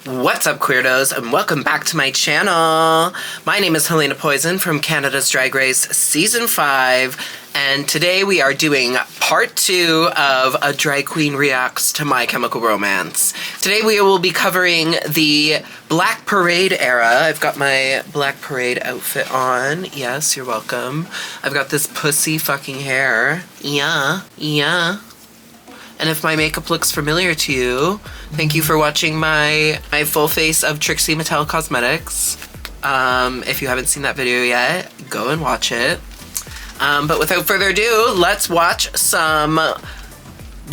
What's up, Queerdos, and welcome back to my channel. My name is Helena Poison from Canada's Drag Race Season 5, and today we are doing part 2 of A Drag Queen Reacts to My Chemical Romance. Today we will be covering the Black Parade era. I've got my Black Parade outfit on. Yes, you're welcome. I've got this pussy fucking hair. Yeah. And if my makeup looks familiar to you, thank you for watching my full face of Trixie Mattel Cosmetics. If you haven't seen that video yet, go and watch it. But without further ado, let's watch some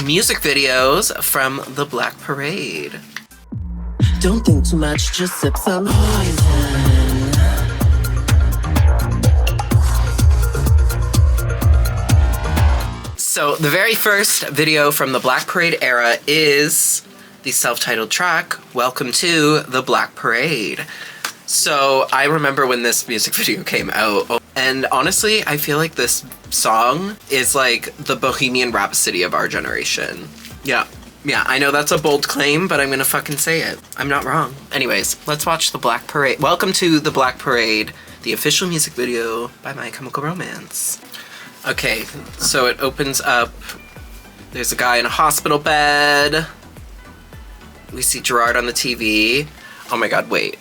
music videos from the Black Parade. Don't think too much, just sip some poison. So the very first video from the Black Parade era is the self-titled track, Welcome to the Black Parade. So I remember when this music video came out, and honestly, I feel like this song is like the Bohemian Rhapsody of our generation. Yeah, I know that's a bold claim, but I'm gonna fucking say it. I'm not wrong. Anyways, let's watch the Black Parade. Welcome to the Black Parade, the official music video by My Chemical Romance. Okay, so it opens up. There's a guy in a hospital bed. We see Gerard on the TV. Oh my god, wait.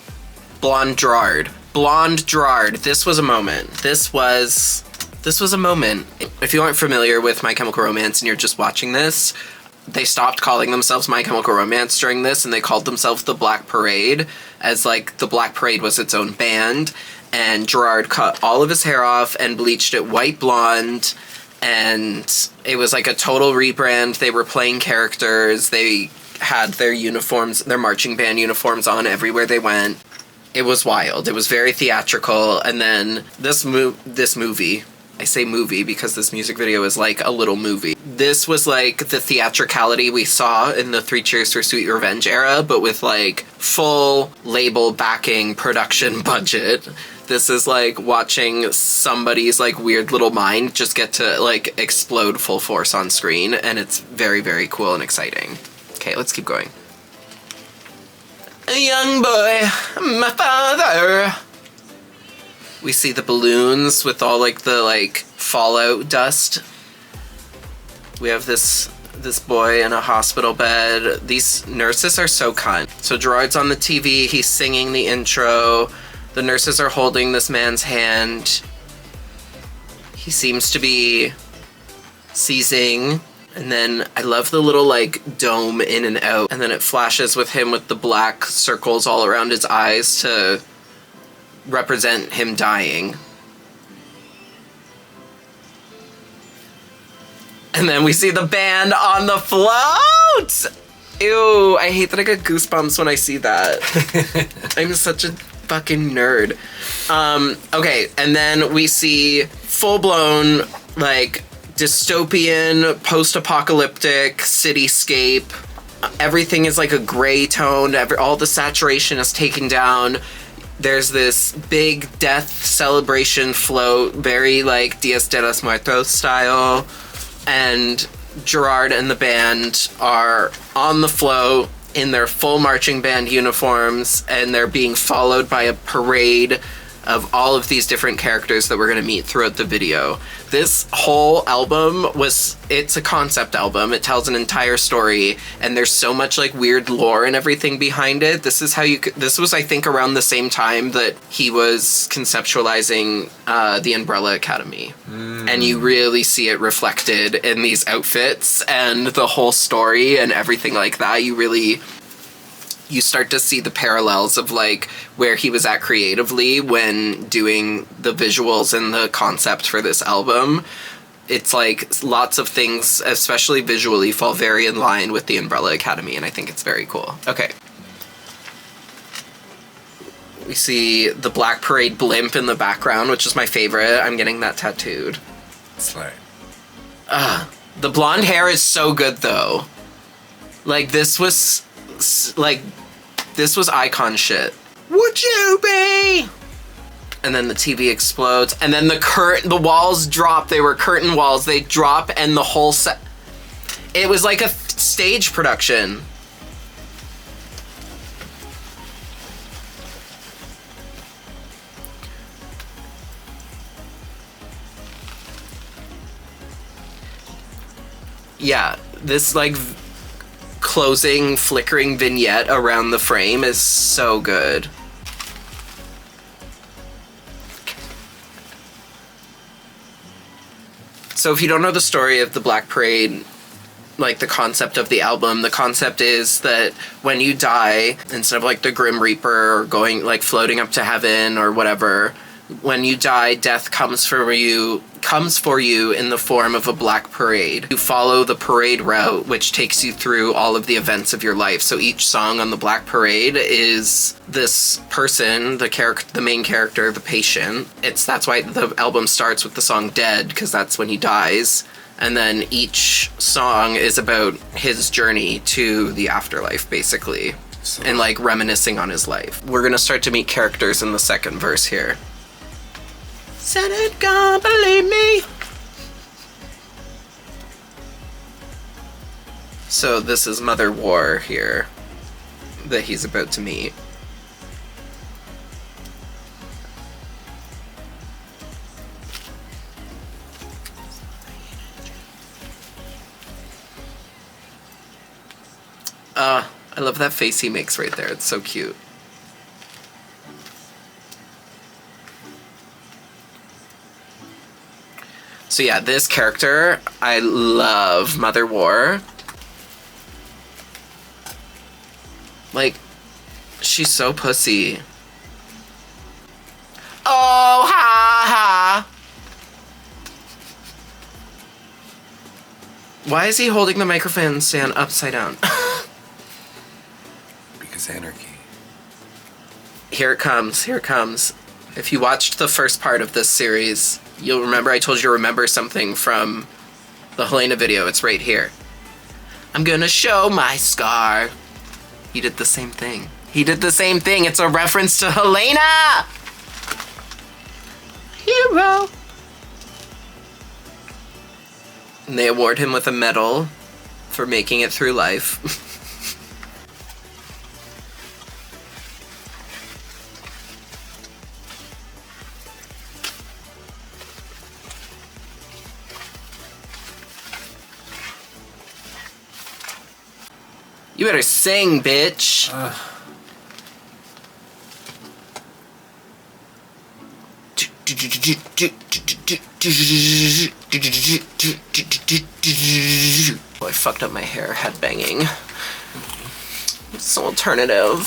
Blonde Gerard. This was a moment. This was a moment. If you aren't familiar with My Chemical Romance and you're just watching this, they stopped calling themselves My Chemical Romance during this and they called themselves the Black Parade, as like the Black Parade was its own band. And Gerard cut all of his hair off and bleached it white blonde, and it was like a total rebrand. They were playing characters. They had their uniforms, their marching band uniforms on everywhere they went. It was wild. It was very theatrical. And then this movie, I say movie because this music video is like a little movie. This was like the theatricality we saw in the Three Cheers for Sweet Revenge era, but with like full label backing production budget. This is like watching somebody's like weird little mind just get to like explode full force on screen, and it's very, very cool and exciting. Okay, let's keep going. A young boy, my father. We see the balloons with all like the like fallout dust. We have this boy in a hospital bed. These nurses are so kind. So Gerard's on the TV, he's singing the intro. The nurses are holding this man's hand. He seems to be seizing. And then I love the little like dome in and out. And then it flashes with him with the black circles all around his eyes to represent him dying. And then we see the band on the float! Ew, I hate that I get goosebumps when I see that. I'm such a fucking nerd. Okay, and then we see full-blown, like, dystopian, post-apocalyptic cityscape. Everything is like a gray tone. All the saturation is taken down. There's this big death celebration float, very like Dias de los Muertos style. And Gerard and the band are on the float in their full marching band uniforms, and they're being followed by a parade of all of these different characters that we're going to meet throughout the video. This whole album it's a concept album. It tells an entire story, and there's so much like weird lore and everything behind it. This was I think around the same time that he was conceptualizing the Umbrella Academy. And you really see it reflected in these outfits and the whole story and everything like that. You start to see the parallels of like where he was at creatively when doing the visuals and the concept for this album. It's like lots of things, especially visually, fall very in line with the Umbrella Academy, and I think it's very cool. Okay. We see the Black Parade blimp in the background, which is my favorite. I'm getting that tattooed. Slay. The blonde hair is so good though. Like this was icon shit. Would you be? And then the TV explodes, and then the walls drop. They were curtain walls. They drop, and the whole set. It was like a stage production. Yeah, this like closing flickering vignette around the frame is so good. So if you don't know the story of the Black Parade, like the concept of the album, the concept is that when you die, instead of like the Grim Reaper or going like floating up to heaven or whatever, when you die, death comes for you in the form of a black parade. You follow the parade route, which takes you through all of the events of your life. So each song on the Black Parade is this person, the main character, the patient. That's why the album starts with the song Dead, because that's when he dies. And then each song is about his journey to the afterlife, basically. And like reminiscing on his life. We're gonna start to meet characters in the second verse here. Said it, God, believe me. So this is Mother War here that he's about to meet. I love that face he makes right there. It's so cute. So yeah, this character, I love Mother War. Like, she's so pussy. Oh, ha ha. Why is he holding the microphone stand upside down? Because anarchy. Here it comes, here it comes. If you watched the first part of this series, you'll remember I told you to remember something from the Helena video. It's right here. I'm gonna show my scar. He did the same thing. He did the same thing. It's a reference to Helena! Hero! And they award him with a medal for making it through life. You better sing, bitch. Oh, I fucked up my hair headbanging. It's so alternative.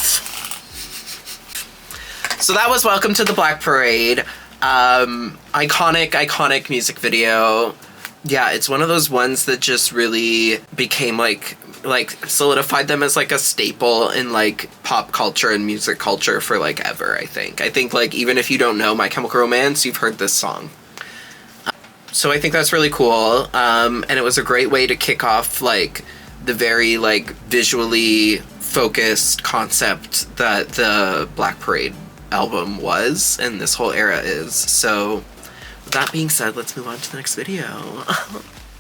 So that was Welcome to the Black Parade. Iconic music video. Yeah, it's one of those ones that just really became like solidified them as like a staple in like pop culture and music culture for like ever, I think. I think like even if you don't know My Chemical Romance, you've heard this song. So I think that's really cool. And it was a great way to kick off like the very like visually focused concept that the Black Parade album was and this whole era is. So with that being said, let's move on to the next video.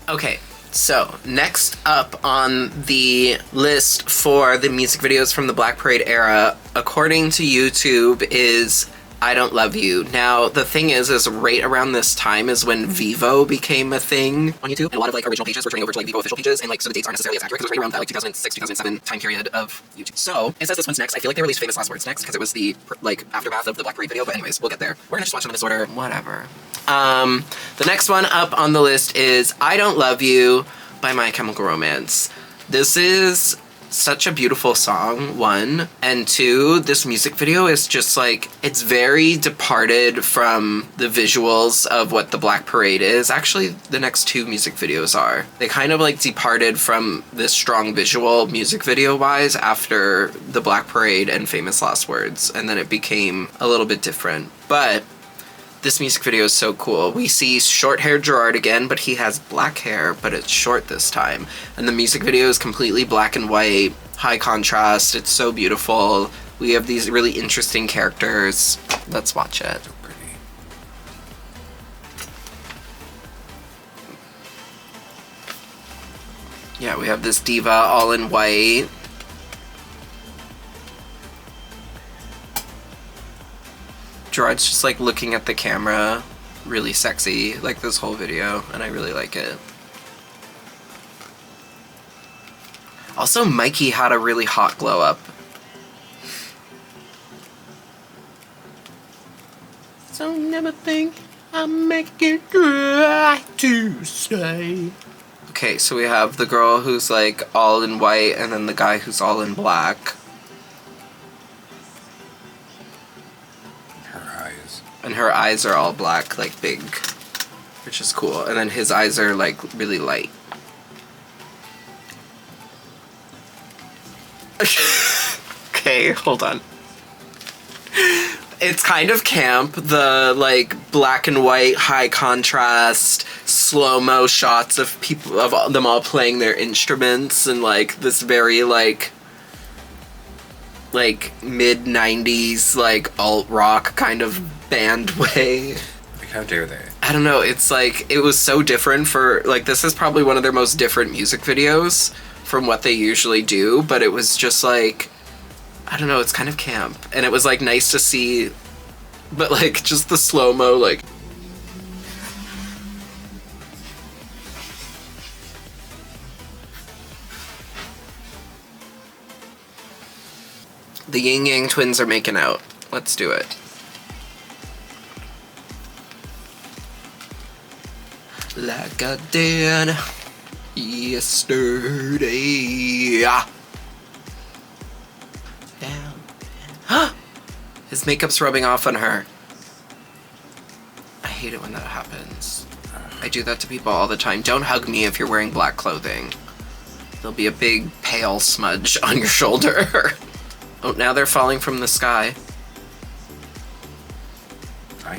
Okay. So, next up on the list for the music videos from the Black Parade era, according to YouTube, is I Don't Love You. Now, the thing is right around this time is when Vivo became a thing on YouTube, and a lot of like original pages were turning over to like Vivo official pages, and like so the dates aren't necessarily as accurate because it was right around that like 2006, 2007 time period of YouTube. So, it says this one's next. I feel like they released Famous Last Words next because it was the like aftermath of the Black Parade video, but anyways, we'll get there. We're gonna just watch them in this order, whatever. The next one up on the list is I Don't Love You by My Chemical Romance. This is such a beautiful song, one, and two, this music video is just like, it's very departed from the visuals of what the Black Parade is. Actually, the next two music videos are. They kind of like departed from this strong visual music video wise after the Black Parade and Famous Last Words, and then it became a little bit different. But this music video is so cool. We see short-haired Gerard again, but he has black hair, but it's short this time. And the music video is completely black and white, high contrast. It's so beautiful. We have these really interesting characters. Let's watch it. So pretty. Yeah, we have this diva all in white. Gerard's just like looking at the camera, really sexy, like this whole video, and I really like it. Also, Mikey had a really hot glow up. So never think I'll make it right to stay. Okay, so we have the girl who's like all in white and then the guy who's all in black. Her eyes. And her eyes are all black, like big, which is cool. And then his eyes are like really light. Okay, hold on. It's kind of camp, the like black and white, high contrast, slow-mo shots of people, of them all playing their instruments and like this very like mid-90s like alt-rock kind of band way. Like, how dare they? I don't know, it's like, it was so different for, like, this is probably one of their most different music videos from what they usually do, but it was just like, I don't know, it's kind of camp. And it was like nice to see, but like just the slow-mo, like. The Yin Yang twins are making out. Let's do it. Like I did yesterday. Down. His makeup's rubbing off on her. I hate it when that happens. I do that to people all the time. Don't hug me if you're wearing black clothing. There'll be a big pale smudge on your shoulder. Oh, now they're falling from the sky.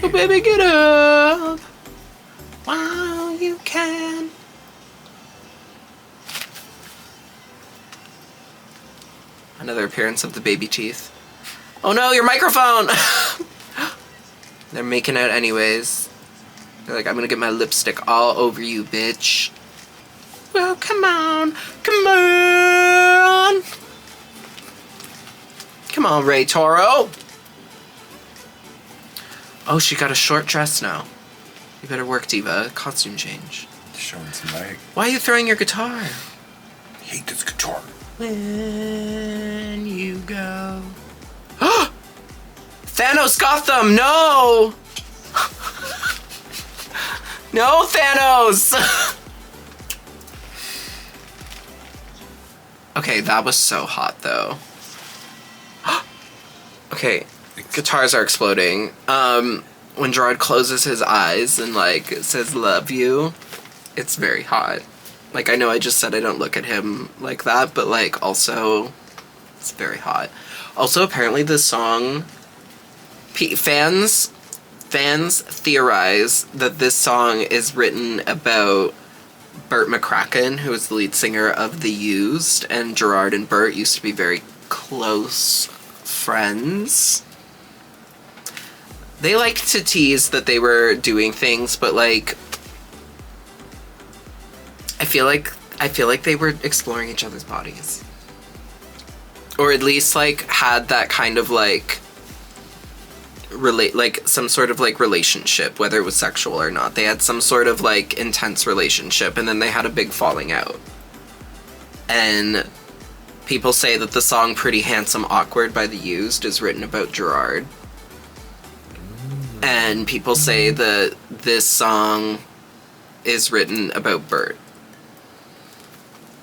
Oh, baby, get up while you can. Another appearance of the baby teeth. Oh no, your microphone! They're making out anyways. They're like, I'm gonna get my lipstick all over you, bitch. Well, come on. Come on! Come on, Ray Toro. Oh, she got a short dress now. You better work, Diva. Costume change. Showing some leg. Why are you throwing your guitar? I hate this guitar. When you go. Thanos got them! No! No, Thanos! Okay, that was so hot, though. Okay, guitars are exploding. When Gerard closes his eyes and, like, says, love you, it's very hot. Like, I know I just said I don't look at him like that, but, like, also, it's very hot. Also, apparently this song, fans theorize that this song is written about Burt McCracken, who is the lead singer of The Used, and Gerard and Burt used to be very close friends. They like to tease that they were doing things, but like I feel like they were exploring each other's bodies. Or at least like had that kind of like some sort of like relationship, whether it was sexual or not. They had some sort of like intense relationship and then they had a big falling out. And people say that the song Pretty Handsome Awkward by The Used is written about Gerard. And people say that this song is written about Burt.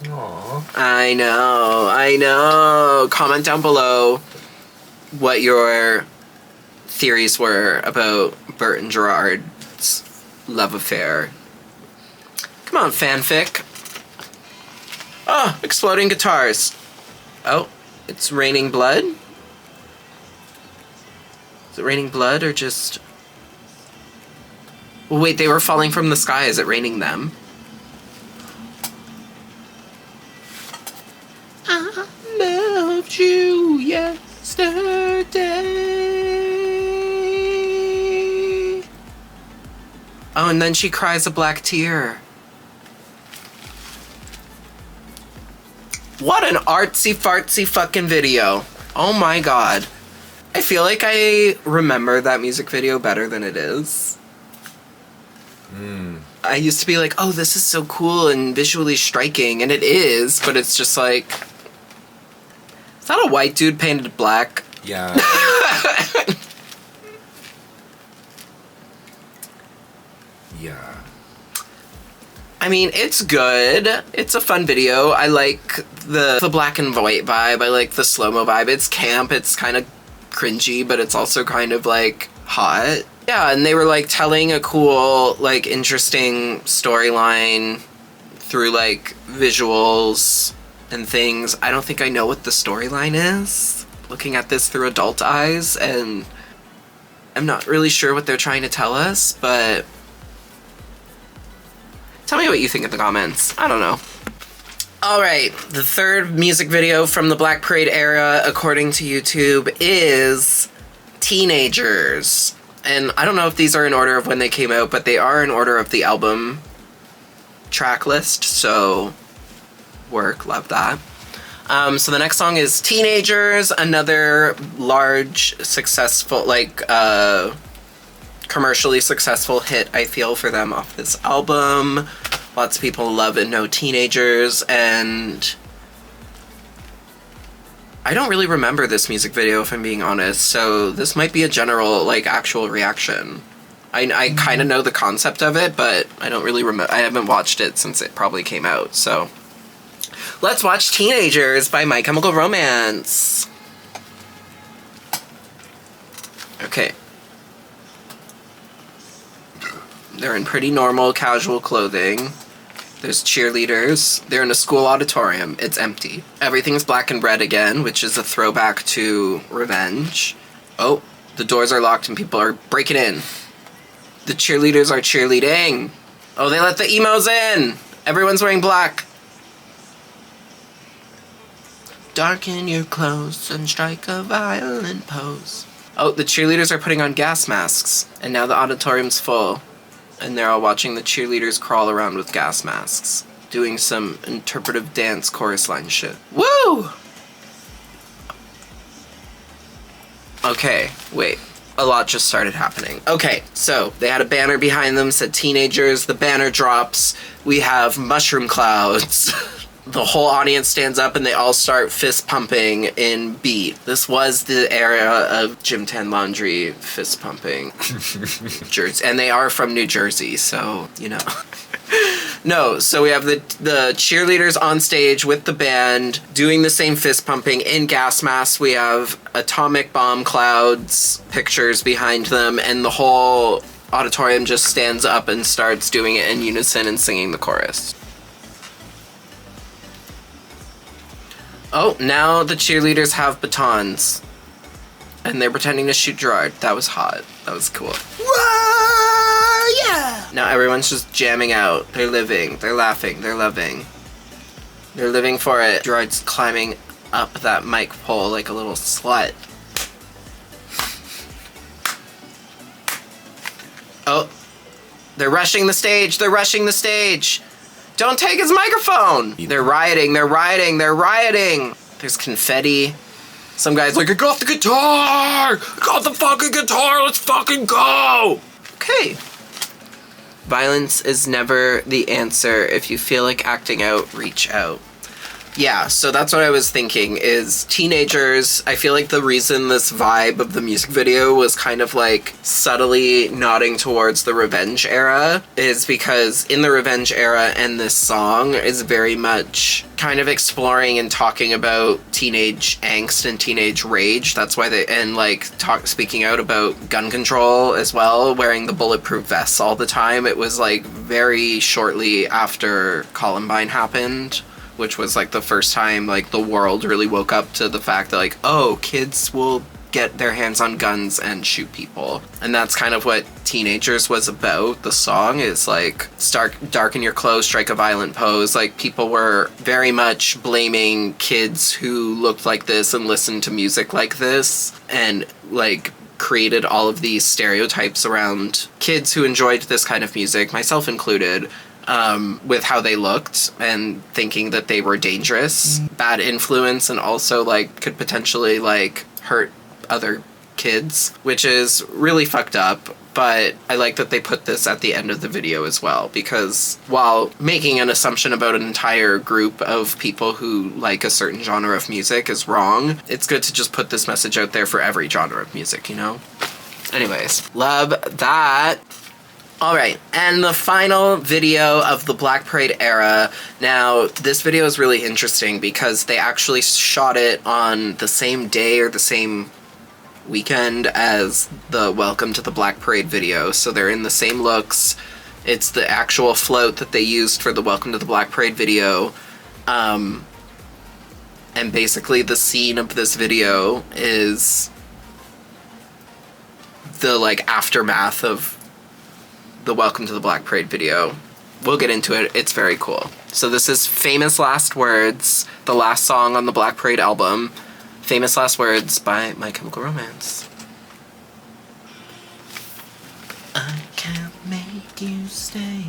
Aww. I know. Comment down below what your theories were about Burt and Gerard's love affair. Come on, fanfic. Oh, exploding guitars. Oh, it's raining blood? Is it raining blood or just... Well, wait, they were falling from the sky. Is it raining them? I loved you yesterday. Oh, and then she cries a black tear. What an artsy-fartsy fucking video. Oh my god. I feel like I remember that music video better than it is. I used to be like, oh, this is so cool and visually striking, and it is, but it's just like, is that a white dude painted black? Yeah. Yeah. I mean, it's good. It's a fun video. I like the black and white vibe. I like the slow-mo vibe. It's camp. It's kind of cringy, but it's also kind of like hot. Yeah, and they were like telling a cool, like interesting storyline through like visuals and things. I don't think I know what the storyline is, looking at this through adult eyes, and I'm not really sure what they're trying to tell us, but tell me what you think in the comments. I don't know. All right, the third music video from the Black Parade era, according to YouTube, is Teenagers. And I don't know if these are in order of when they came out, but they are in order of the album track list, so work, love that. So the next song is Teenagers, another large, successful, like, commercially successful hit, I feel, for them off this album. Lots of people love and know Teenagers, and I don't really remember this music video, if I'm being honest, so this might be a general, like, actual reaction. I kind of know the concept of it, but I don't really remember. I haven't watched it since it probably came out, so let's watch Teenagers by My Chemical Romance. Okay. They're in pretty normal, casual clothing. There's cheerleaders. They're in a school auditorium. It's empty. Everything's black and red again, which is a throwback to Revenge. Oh, the doors are locked and people are breaking in. The cheerleaders are cheerleading. Oh, they let the emos in. Everyone's wearing black. Darken your clothes and strike a violent pose. Oh, the cheerleaders are putting on gas masks. And now the auditorium's full. And they're all watching the cheerleaders crawl around with gas masks, doing some interpretive dance chorus line shit. Woo! Okay, wait. A lot just started happening. Okay, so they had a banner behind them, said Teenagers. The banner drops. We have mushroom clouds. The whole audience stands up and they all start fist pumping in beat. This was the era of Gym Tan Laundry fist pumping. Jersey. And they are from New Jersey, so, you know. No, so we have the cheerleaders on stage with the band doing the same fist pumping in gas masks. We have atomic bomb clouds pictures behind them, and the whole auditorium just stands up and starts doing it in unison and singing the chorus. Oh, now the cheerleaders have batons. And they're pretending to shoot Gerard. That was hot. That was cool. Whoa, yeah! Now everyone's just jamming out. They're living. They're laughing. They're loving. They're living for it. Gerard's climbing up that mic pole like a little slut. Oh. They're rushing the stage. They're rushing the stage. Don't take his microphone! They're rioting, they're rioting, they're rioting! There's confetti. Some guy's like, I got the guitar! I got the fucking guitar, let's fucking go! Okay. Violence is never the answer. If you feel like acting out, reach out. Yeah, so that's what I was thinking, is Teenagers, I feel like the reason this vibe of the music video was kind of like subtly nodding towards the Revenge era is because in the Revenge era and this song is very much kind of exploring and talking about teenage angst and teenage rage. That's why they, and like speaking out about gun control as well, wearing the bulletproof vests all the time. It was like very shortly after Columbine happened, which was like the first time like the world really woke up to the fact that like, oh, kids will get their hands on guns and shoot people. And that's kind of what Teenagers was about. The song is like, darken your clothes, strike a violent pose. Like people were very much blaming kids who looked like this and listened to music like this and like created all of these stereotypes around kids who enjoyed this kind of music, myself included, with how they looked and thinking that they were dangerous, bad influence, and also like could potentially like hurt other kids, which is really fucked up. But I like that they put this at the end of the video as well, because while making an assumption about an entire group of people who like a certain genre of music is wrong, it's good to just put this message out there for every genre of music, you know? Anyways, love that. All right, and the final video of the Black Parade era. Now, this video is really interesting because they actually shot it on the same day or the same weekend as the Welcome to the Black Parade video, so they're in the same looks. It's the actual float that they used for the Welcome to the Black Parade video, and basically the scene of this video is the like aftermath of the Welcome to the Black Parade video. We'll get into it. It's very cool. So this is Famous Last Words, the last song on the Black Parade album. Famous Last Words by My Chemical Romance. I can't make you stay.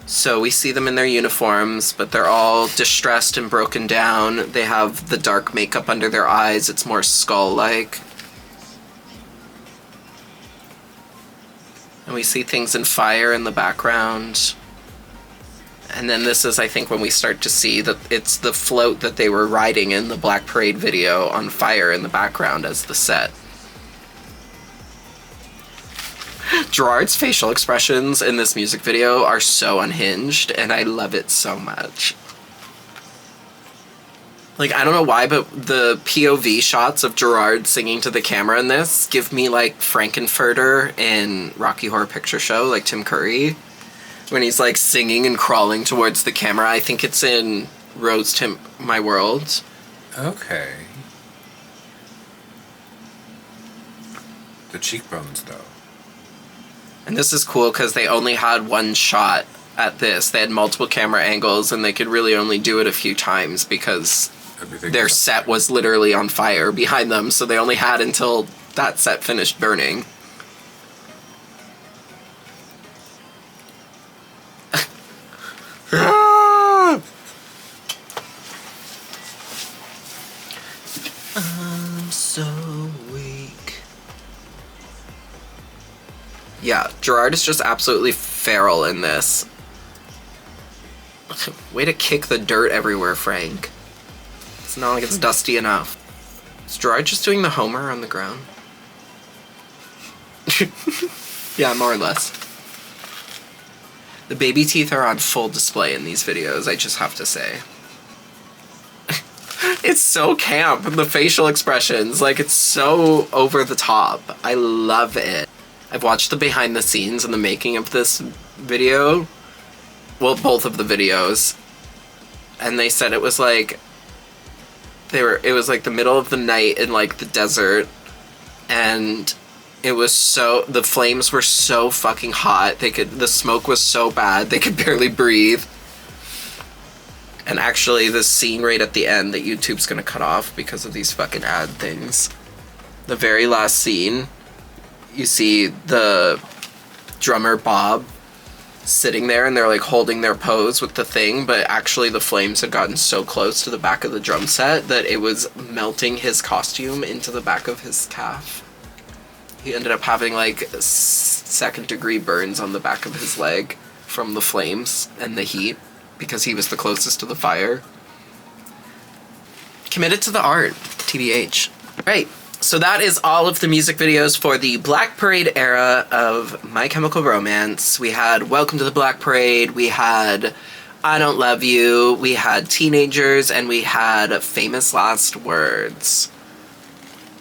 So we see them in their uniforms, but they're all distressed and broken down. They have the dark makeup under their eyes. It's more skull-like. And we see things in fire in the background. And then this is, I think, when we start to see that it's the float that they were riding in the Black Parade video on fire in the background as the set. Gerard's facial expressions in this music video are so unhinged, and I love it so much. Like, I don't know why, but the POV shots of Gerard singing to the camera in this give me, like, Frankenfurter in Rocky Horror Picture Show, like Tim Curry. When he's, like, singing and crawling towards the camera. I think it's in Rose to My World. Okay. The cheekbones, though. And this is cool because they only had one shot at this. They had multiple camera angles, and they could really only do it a few times because their set was literally on fire behind them, so they only had until that set finished burning. I'm so weak. Yeah, Gerard is just absolutely feral in this. Way to kick the dirt everywhere, Frank. It's not like it's dusty enough. Is Gerard just doing the Homer on the ground? Yeah, more or less. The baby teeth are on full display in these videos, I just have to say. It's so camp, the facial expressions, like it's so over the top. I love it. I've watched the behind the scenes and the making of this video. Well, both of the videos. And they said it was like, it was like the middle of the night in like the desert, and it was so, the flames were so fucking hot, the smoke was so bad, they could barely breathe. And actually, the scene right at the end that YouTube's gonna cut off because of these fucking ad things. The very last scene, you see the drummer Bob sitting there and they're like holding their pose with the thing, but actually the flames had gotten so close to the back of the drum set that it was melting his costume into the back of his calf. He ended up having like second-degree burns on the back of his leg from the flames and the heat because he was the closest to the fire. Committed to the art, TBH. Right, so that is all of the music videos for the Black Parade era of My Chemical Romance. We had Welcome to the Black Parade, we had I Don't Love You, we had Teenagers, and we had Famous Last Words.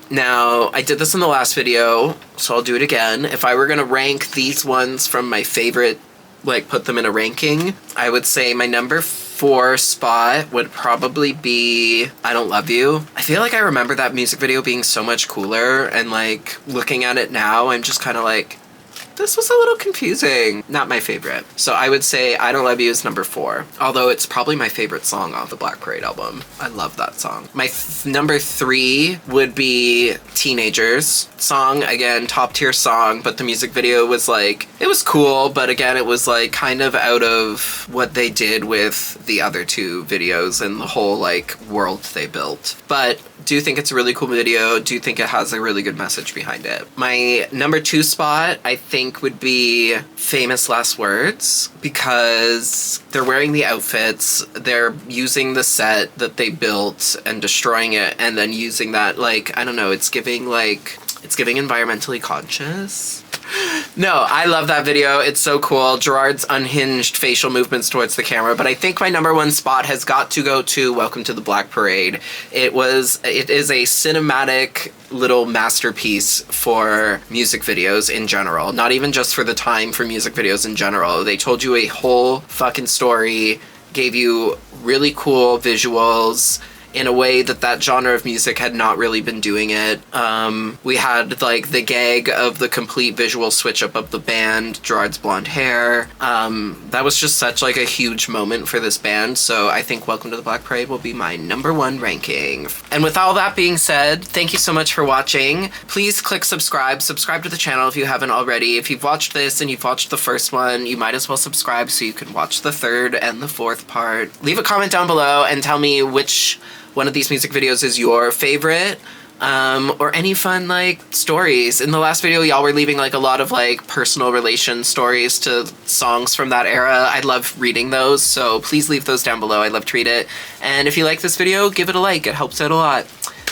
Now, I did this in the last video, so I'll do it again. If I were gonna rank these ones from my favorite, like put them in a ranking, I would say my number 4 spot would probably be I Don't Love You. I feel like I remember that music video being so much cooler, and like looking at it now, I'm just kind of like, this was a little confusing. Not my favorite. So I would say I Don't Love You is number 4. Although it's probably my favorite song off the Black Parade album. I love that song. My number 3 would be Teenagers. Song, again, top tier song, but the music video was like, it was cool, but again, it was like kind of out of what they did with the other 2 videos and the whole like world they built. But Do think it's a really cool video. Do think it has a really good message behind it. My number 2 spot, I think, would be Famous Last Words, because they're wearing the outfits, they're using the set that they built and destroying it, and then using that, like, I don't know, it's giving environmentally conscious. No, I love that video. It's so cool. Gerard's unhinged facial movements towards the camera. But I think my number 1 spot has got to go to Welcome to the Black Parade. It is a cinematic little masterpiece for music videos in general. Not even just for the time, for music videos in general. They told you a whole fucking story, gave you really cool visuals, in a way that genre of music had not really been doing it. We had like the gag of the complete visual switch up of the band, Gerard's blonde hair. That was just such like a huge moment for this band, so I think Welcome to the Black Parade will be my number 1 ranking. And with all that being said, thank you so much for watching. Please click subscribe to the channel if you haven't already. If you've watched this and you've watched the first one, you might as well subscribe so you can watch the 3rd and the 4th part. Leave a comment down below and tell me which one of these music videos is your favorite, or any fun like stories. In the last video, y'all were leaving like a lot of like personal relation stories to songs from that era. I love reading those, so please leave those down below. I love to read it. And if you like this video, give it a like. It helps out a lot.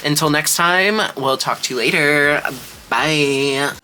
Until next time, we'll talk to you later. Bye.